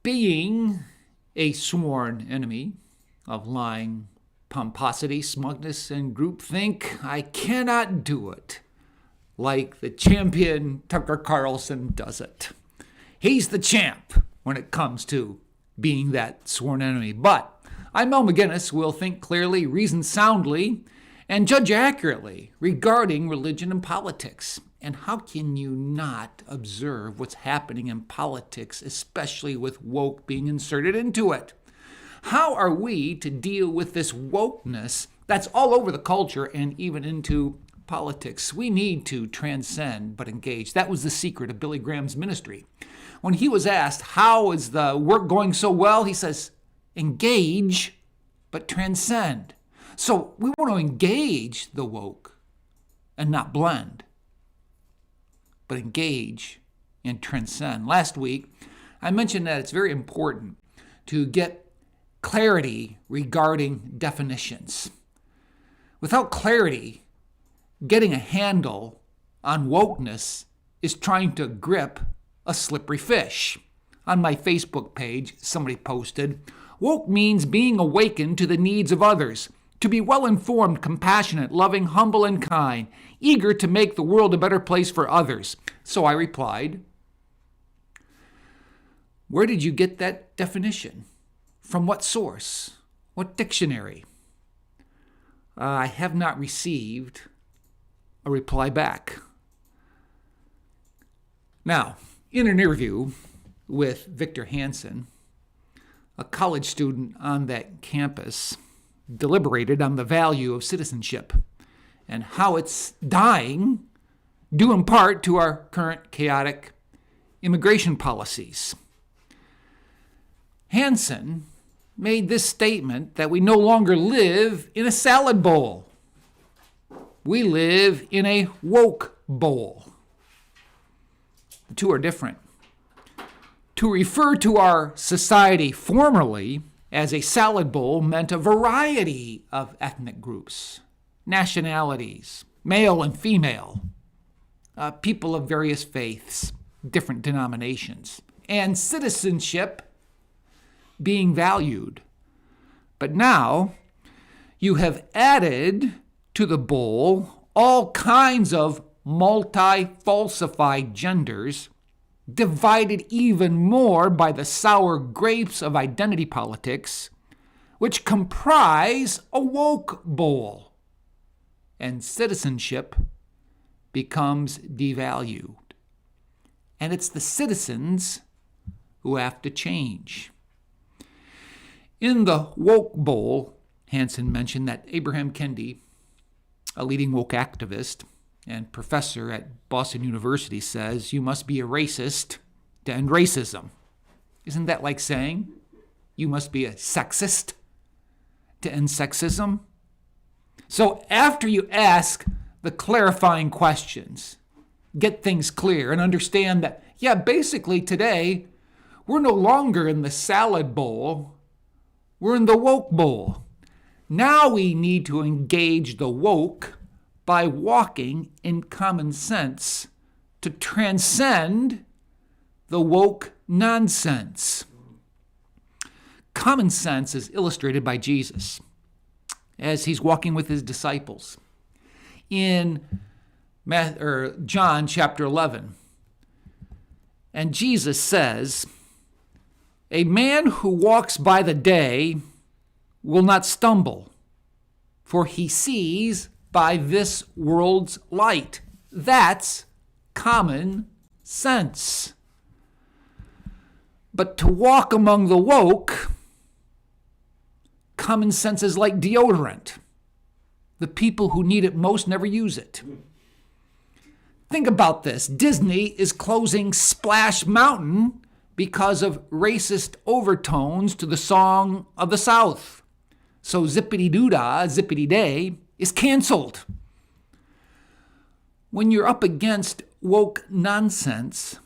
Being a sworn enemy of lying, pomposity, smugness, and groupthink, I cannot do it like the champion Tucker Carlson does it. He's the champ when it comes to being that sworn enemy. But I, Mel McGinnis, will think clearly, reason soundly, and judge accurately regarding religion and politics. And how can you not observe what's happening in politics, especially with woke being inserted into it? How are we to deal with this wokeness that's all over the culture and even into politics? We need to transcend but engage. That was the secret of Billy Graham's ministry. When he was asked, how is the work going so well? He says, engage but transcend. So we want to engage the woke and not blend, but engage and transcend. Last week, I mentioned that it's very important to get clarity regarding definitions. Without clarity, getting a handle on wokeness is trying to grip a slippery fish. On my Facebook page, somebody posted, woke means being awakened to the needs of others, to be well-informed, compassionate, loving, humble, and kind, eager to make the world a better place for others. So I replied, where did you get that definition? From what source? What dictionary? I have not received a reply back. Now, in an interview with Victor Hansen, a college student on that campus deliberated on the value of citizenship and how it's dying, due in part to our current chaotic immigration policies. Hansen made this statement that we no longer live in a salad bowl. We live in a woke bowl. The two are different. To refer to our society formerly as a salad bowl meant a variety of ethnic groups, nationalities, male and female, people of various faiths, different denominations, and citizenship being valued. But now you have added to the bowl all kinds of multi-falsified genders, divided even more by the sour grapes of identity politics, which comprise a woke bowl. And citizenship becomes devalued. And it's the citizens who have to change. In the woke bowl, Hansen mentioned that Abraham Kendi, a leading woke activist and professor at Boston University, says you must be a racist to end racism. Isn't that like saying you must be a sexist to end sexism? So after you ask the clarifying questions, get things clear and understand that, yeah, basically today we're no longer in the salad bowl, we're in the woke bowl. Now we need to engage the woke by walking in common sense to transcend the woke nonsense. Common sense is illustrated by Jesus as he's walking with his disciples. In John chapter 11, and Jesus says, a man who walks by the day will not stumble, for he sees by this world's light. That's common sense. But to walk among the woke, common sense is like deodorant. The people who need it most never use it. Think about this. Disney is closing Splash Mountain because of racist overtones to the song of the South. So zippity-doo-dah, zippity-day is canceled. When you're up against woke nonsense,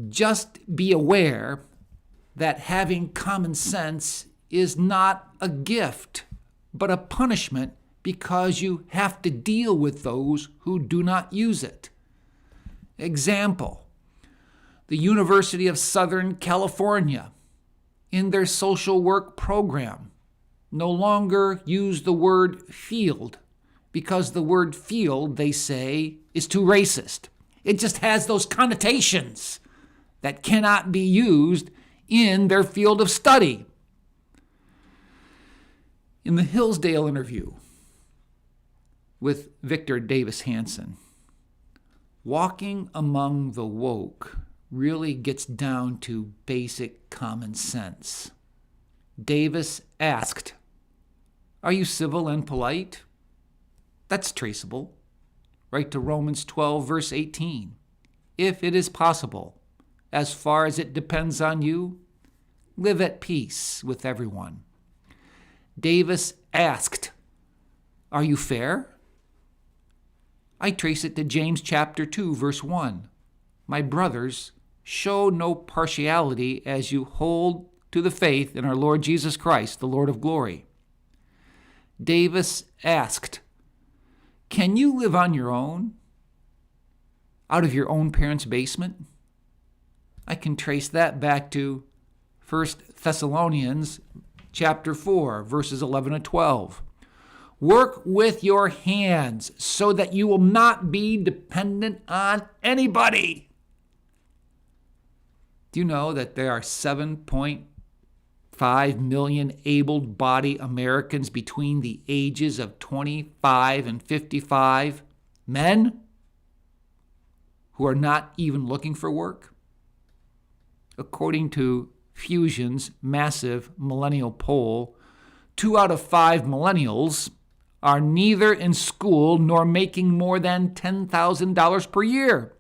just be aware that having common sense is not a gift, but a punishment because you have to deal with those who do not use it. Example, the University of Southern California in their social work program no longer use the word field because the word field, they say, is too racist. It just has those connotations that cannot be used in their field of study. In the Hillsdale interview with Victor Davis Hanson, walking among the woke really gets down to basic common sense. Davis asked, "Are you civil and polite?" That's traceable right to Romans 12, verse 18. If it is possible, as far as it depends on you, live at peace with everyone. Davis asked, "Are you fair?" I trace it to James chapter 2, verse 1. My brothers, show no partiality as you hold to the faith in our Lord Jesus Christ, the Lord of glory. Davis asked, "Can you live on your own? Out of your own parents' basement?" I can trace that back to 1 Thessalonians chapter 4, verses 11 and 12. Work with your hands so that you will not be dependent on anybody. Do you know that there are 7.5 million able-bodied Americans between the ages of 25 and 55, men who are not even looking for work? According to Fusion's massive millennial poll, 2 out of 5 millennials are neither in school nor making more than $10,000 per year.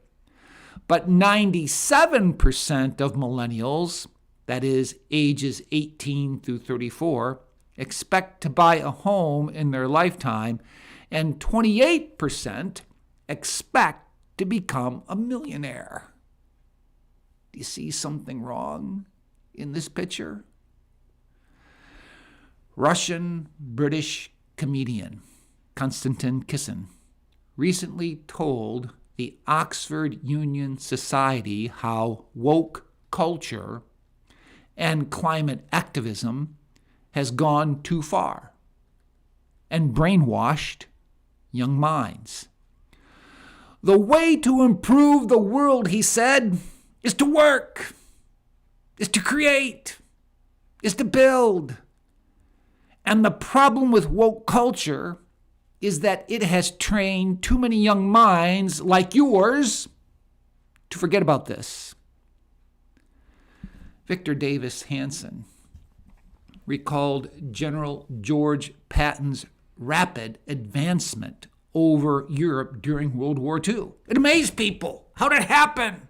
But 97% of millennials, that is, ages 18 through 34, expect to buy a home in their lifetime, and 28% expect to become a millionaire. Do you see something wrong in this picture? Russian-British comedian Konstantin Kissin recently told the Oxford Union Society how woke culture and climate activism has gone too far and brainwashed young minds. The way to improve the world, he said, is to work, is to create, is to build. And the problem with woke culture is that it has trained too many young minds like yours to forget about this. Victor Davis Hanson recalled General George Patton's rapid advancement over Europe during World War II. It amazed people. How did it happen?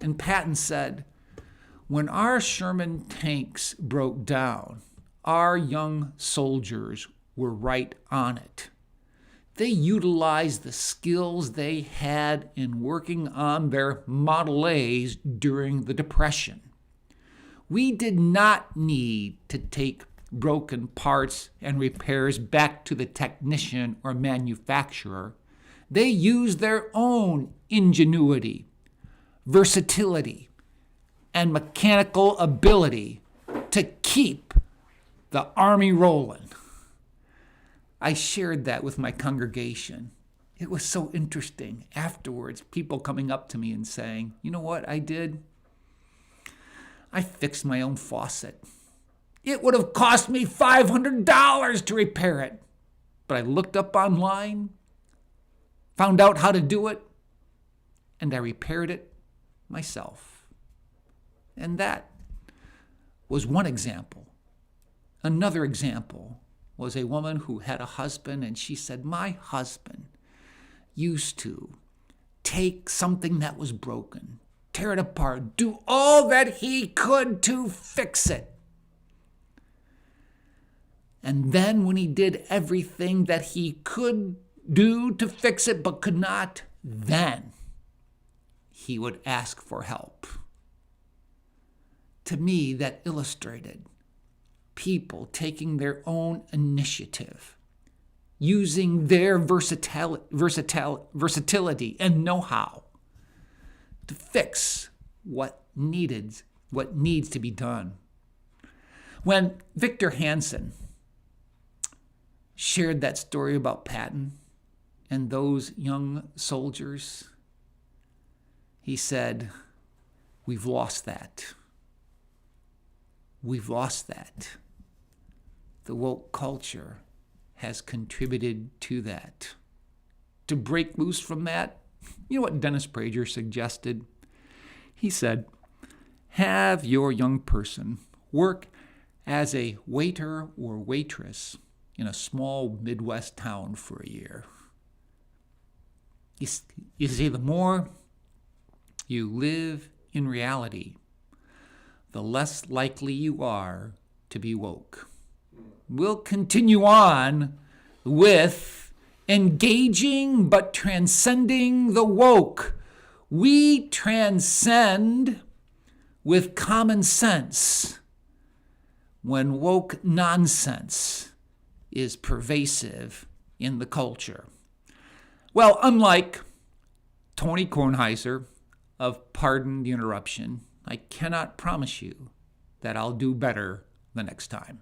And Patton said, when our Sherman tanks broke down, our young soldiers were right on it. They utilized the skills they had in working on their Model A's during the Depression. We did not need to take broken parts and repairs back to the technician or manufacturer. They used their own ingenuity, versatility, and mechanical ability to keep the Army rolling. I shared that with my congregation. It was so interesting. Afterwards, people coming up to me and saying, you know what I did? I fixed my own faucet. It would have cost me $500 to repair it. But I looked up online, found out how to do it, and I repaired it myself. And that was one example. Another example was a woman who had a husband, and she said, my husband used to take something that was broken, tear it apart, do all that he could to fix it. And then when he did everything that he could do to fix it but could not, then he would ask for help. To me, that illustrated people taking their own initiative, using their versatility and know-how to fix what needs to be done. When Victor Hansen shared that story about Patton and those young soldiers, he said, we've lost that. We've lost that. The woke culture has contributed to that. To break loose from that, you know what Dennis Prager suggested? He said, have your young person work as a waiter or waitress in a small Midwest town for a year. You see, the more you live in reality, the less likely you are to be woke. We'll continue on with engaging but transcending the woke. We transcend with common sense when woke nonsense is pervasive in the culture. Well, unlike Tony Kornheiser of Pardon the Interruption, I cannot promise you that I'll do better the next time.